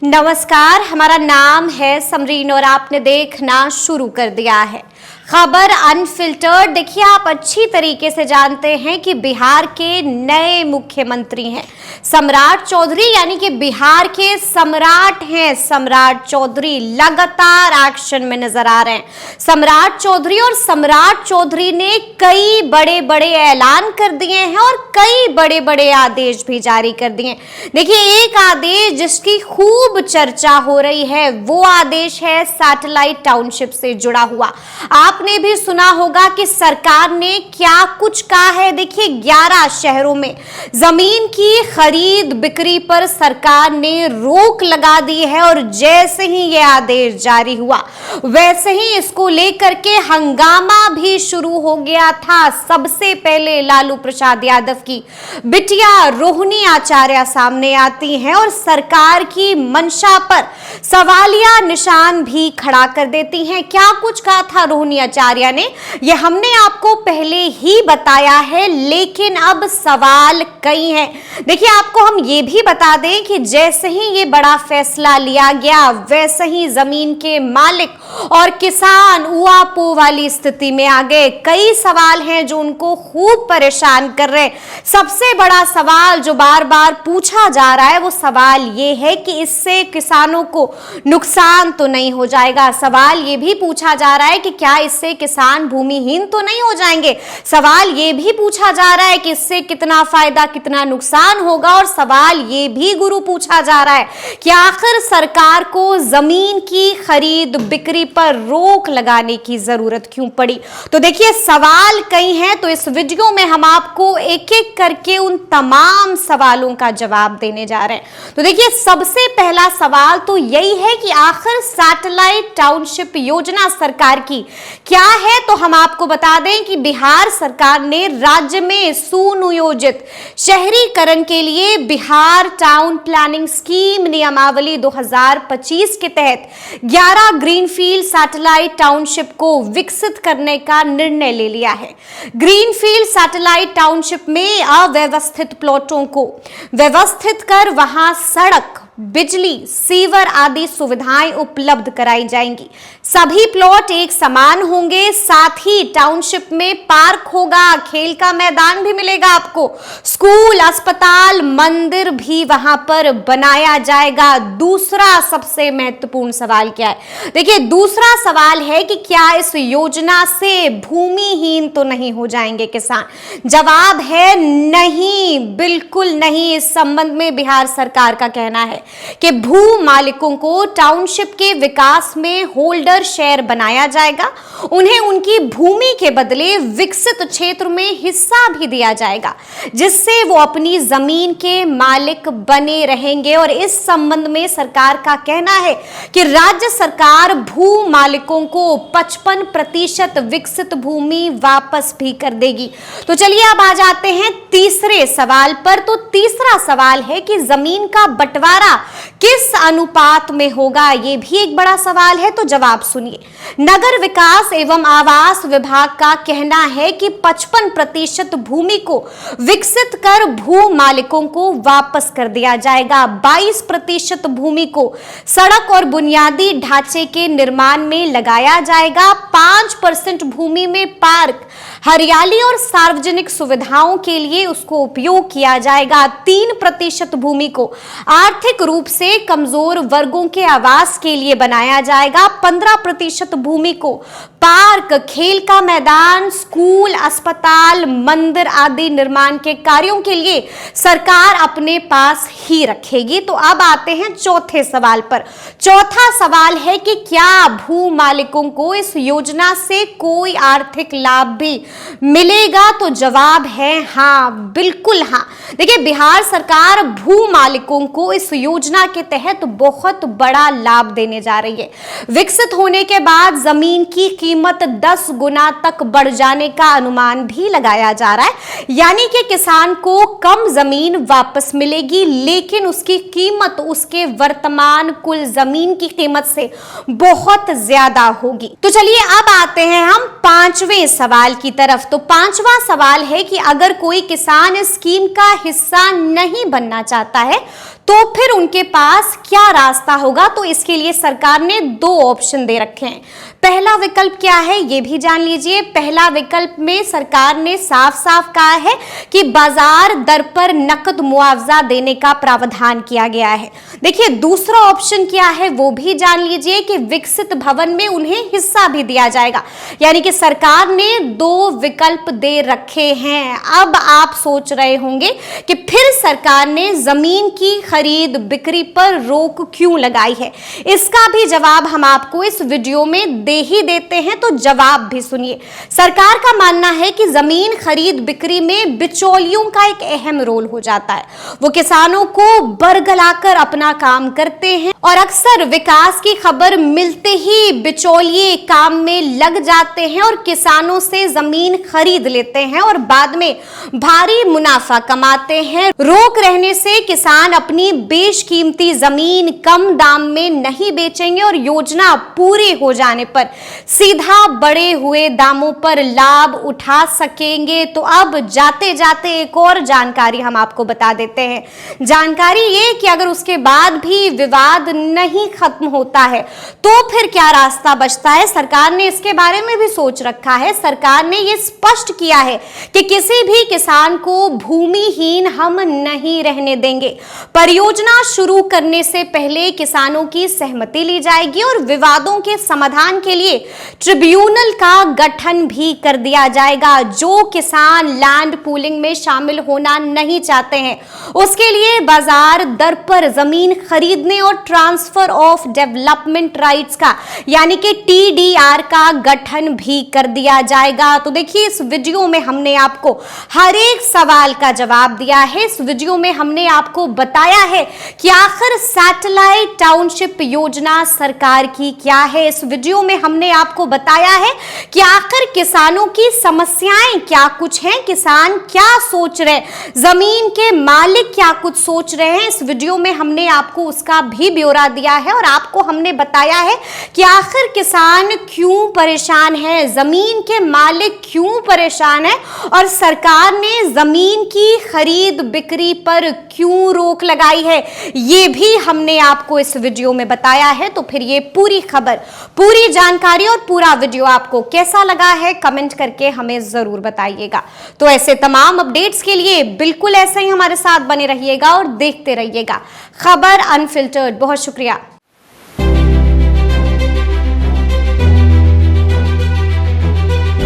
नमस्कार, हमारा नाम है समरीन और आपने देखना शुरू कर दिया है खबर अनफिल्टर्ड। देखिए, आप अच्छी तरीके से जानते हैं कि बिहार के नए मुख्यमंत्री हैं सम्राट चौधरी, यानी कि बिहार के सम्राट हैं सम्राट चौधरी। लगातार एक्शन में नजर आ रहे हैं सम्राट चौधरी, और सम्राट चौधरी ने कई बड़े बड़े ऐलान कर दिए हैं और कई बड़े बड़े आदेश भी जारी कर दिए हैं। देखिए, एक आदेश जिसकी खूब चर्चा हो रही है वो आदेश है सैटेलाइट टाउनशिप से जुड़ा हुआ। आपने भी सुना होगा कि सरकार ने क्या कुछ कहा है। देखिए, 11 शहरों में जमीन की खरीद बिक्री पर सरकार ने रोक लगा दी है, और जैसे ही यह आदेश जारी हुआ वैसे ही इसको लेकर के हंगामा भी शुरू हो गया था। सबसे पहले लालू प्रसाद यादव की बिटिया रोहिणी आचार्य सामने आती हैं और सरकार की मंशा पर सवालिया निशान भी खड़ा कर देती हैं। क्या कुछ कहा था रोहिणी आचार्य ने, यह हमने आपको पहले ही बताया है, लेकिन अब सवाल कई हैं। देखिए, आपको हम ये भी बता दें कि जैसे ही ये बड़ा फैसला लिया गया वैसे ही जमीन के मालिक और किसान उआपो वाली स्थिति में आ गए। कई सवाल हैं जो उनको खूब परेशान कर रहे हैं। सबसे बड़ा सवाल जो बार बार पूछा जा रहा है वो सवाल ये है कि इससे किसानों को नुकसान तो नहीं हो जाएगा। सवाल ये भी पूछा जा रहा है कि क्या इससे किसान भूमिहीन तो नहीं हो जाएंगे। सवाल ये भी पूछा जा रहा है कि इससे कितना फायदा कितना नुकसान होगा। और सवाल ये भी गुरु पूछा जा रहा है कि आखिर सरकार को जमीन की खरीद बिक्री पर रोक लगाने की जरूरत क्यों पड़ी। तो देखिए, सवाल कई हैं, तो इस वीडियो में हम आपको एक एक करके उन तमाम सवालों का जवाब देने जा रहे हैं। तो देखिए, सबसे पहला सवाल तो यही है कि आखिर सैटेलाइट टाउनशिप योजना सरकार की क्या है। तो हम आपको बता दें कि बिहार सरकार ने राज्य में सुनियोजित शहरीकरण के लिए बिहार टाउन प्लानिंग स्कीम नियमावली 2025 के तहत 11 ग्रीनफील्ड सैटेलाइट टाउनशिप को विकसित करने का निर्णय ले लिया है। ग्रीनफील्ड सैटेलाइट टाउनशिप में अव्यवस्थित प्लॉटों को व्यवस्थित कर वहां सड़क, बिजली, सीवर आदि सुविधाएं उपलब्ध कराई जाएंगी। सभी प्लॉट एक समान होंगे। साथ ही टाउनशिप में पार्क होगा, खेल का मैदान भी मिलेगा आपको, स्कूल, अस्पताल, मंदिर भी वहां पर बनाया जाएगा। दूसरा सबसे महत्वपूर्ण सवाल क्या है। देखिए, दूसरा सवाल है कि क्या इस योजना से भूमिहीन तो नहीं हो जाएंगे किसान। जवाब है नहीं, बिल्कुल नहीं। इस संबंध में बिहार सरकार का कहना है कि भू मालिकों को टाउनशिप के विकास में होल्डर शेयर बनाया जाएगा। उन्हें उनकी भूमि के बदले विकसित क्षेत्र में हिस्सा भी दिया जाएगा, जिससे वो अपनी जमीन के मालिक बने रहेंगे। और इस संबंध में सरकार का कहना है कि राज्य सरकार भू मालिकों को 55% विकसित भूमि वापस भी कर देगी। तो चलिए अब आ जाते हैं तीसरे सवाल पर। तो तीसरा सवाल है कि जमीन का बंटवारा किस अनुपात में होगा। यह भी एक बड़ा सवाल है, तो जवाब सुनिए। नगर विकास एवं आवास विभाग का कहना है कि 55% भूमि को विकसित कर भू मालिकों को वापस कर दिया जाएगा। 22% भूमि को सड़क और बुनियादी ढांचे के निर्माण में लगाया जाएगा। 5% भूमि में पार्क, हरियाली और सार्वजनिक सुविधाओं के लिए उसको उपयोग किया जाएगा। 3% भूमि को आर्थिक रूप से कमजोर वर्गों के आवास के लिए बनाया जाएगा। 15% भूमि को पार्क, खेल का मैदान, स्कूल, अस्पताल, मंदिर आदि निर्माण के कार्यों के लिए सरकार अपने पास ही रखेगी। तो अब आते हैं चौथे सवाल पर। चौथा सवाल है कि क्या भू मालिकों को इस योजना से कोई आर्थिक लाभ भी मिलेगा। तो जवाब है हाँ, बिल्कुल हाँ। देखिए, बिहार सरकार भू मालिकों को इस योजना के तहत बहुत बड़ा लाभ देने जा रही है। विकसित होने के बाद जमीन की कीमत 10 गुना तक बढ़ जाने का अनुमान भी लगाया जा रहा है। यानी कि किसान को कम जमीन वापस मिलेगी, लेकिन उसकी कीमत उसके वर्तमान कुल जमीन की कीमत से बहुत ज्यादा होगी। तो चलिए अब आते हैं हम पांचवें सवाल की तरफ। तो पांचवा सवाल है कि अगर कोई किसान इस स्कीम का हिस्सा नहीं बनना चाहता है तो फिर उनके पास क्या रास्ता होगा, तो इसके लिए सरकार ने 2 ऑप्शन दे रखे हैं। पहला विकल्प क्या है ये भी जान लीजिए। पहला विकल्प में सरकार ने साफ साफ कहा है कि बाजार दर पर नकद मुआवजा देने का प्रावधान किया गया है। देखिए दूसरा ऑप्शन क्या है वो भी जान लीजिए कि विकसित भवन में उन्हें हिस्सा भी दिया जाएगा। यानी कि सरकार ने 2 विकल्प दे रखे हैं। अब आप सोच रहे होंगे कि फिर सरकार ने जमीन की खरीद बिक्री पर रोक क्यों लगाई है। इसका भी जवाब हम आपको इस वीडियो में दे ही देते हैं, तो जवाब भी सुनिए। सरकार का मानना है कि जमीन खरीद बिक्री में बिचौलियों का एक अहम रोल हो जाता है। वो किसानों को बरगलाकर अपना काम करते हैं और अक्सर विकास की खबर मिलते ही बिचौलिए काम में लग जाते हैं और किसानों से जमीन खरीद लेते हैं और बाद में भारी मुनाफा कमाते हैं। रोक रहने से किसान अपनी बेशकीमती जमीन कम दाम में नहीं बेचेंगे और योजना पूरी हो जाने पर सीधा बढ़े हुए दामों पर लाभ उठा सकेंगे। तो अब जाते जाते एक और जानकारी हम आपको बता देते हैं। जानकारी ये कि अगर उसके बाद भी विवाद नहीं खत्म होता है तो फिर क्या रास्ता बचता है। सरकार ने इसके बारे में भी सोच रखा है। सरकार ने ये स्पष्ट किया है कि किसी भी किसान को भूमिहीन हम नहीं रहने देंगे। परियोजना शुरू करने से पहले किसानों की सहमति ली जाएगी और विवादों के समाधान के लिए ट्रिब्यूनल का गठन भी कर दिया जाएगा। जो किसान लैंड पूलिंग में शामिल होना नहीं चाहते हैं उसके लिए बाजार दर पर जमीन खरीदने और ट्रांसफर ऑफ डेवलपमेंट राइट्स का यानी कि TDR का गठन भी कर दिया जाएगा। तो देखिए इस वीडियो में हमने आपको हर एक सवाल का जवाब दिया है। इस वीडियो में हमने आपको बताया है कि आखिर सैटेलाइट टाउनशिप योजना सरकार की क्या है। इस वीडियो में हमने आपको बताया है कि आखिर किसानों की समस्याएं क्या कुछ हैं, किसान क्या सोच रहे हैं, जमीन के मालिक क्या कुछ सोच रहे हैं। इस वीडियो में हमने आपको उसका भी ब्यौरा दिया है और आपको हमने बताया है कि आखिर किसान क्यों परेशान है, जमीन के मालिक क्यों परेशान है और सरकार ने जमीन की खरीद बिक्री पर क्यों रोक लगाई है। ये भी हमने आपको इस वीडियो में बताया है। तो फिर ये पूरी खबर, पूरी जानकारी और पूरा वीडियो आपको कैसा लगा है कमेंट करके हमें जरूर बताइएगा। तो ऐसे तमाम अपडेट्स के लिए बिल्कुल ऐसे ही हमारे साथ बने रहिएगा और देखते रहिएगा खबर अनफिल्टर्ड। बहुत शुक्रिया।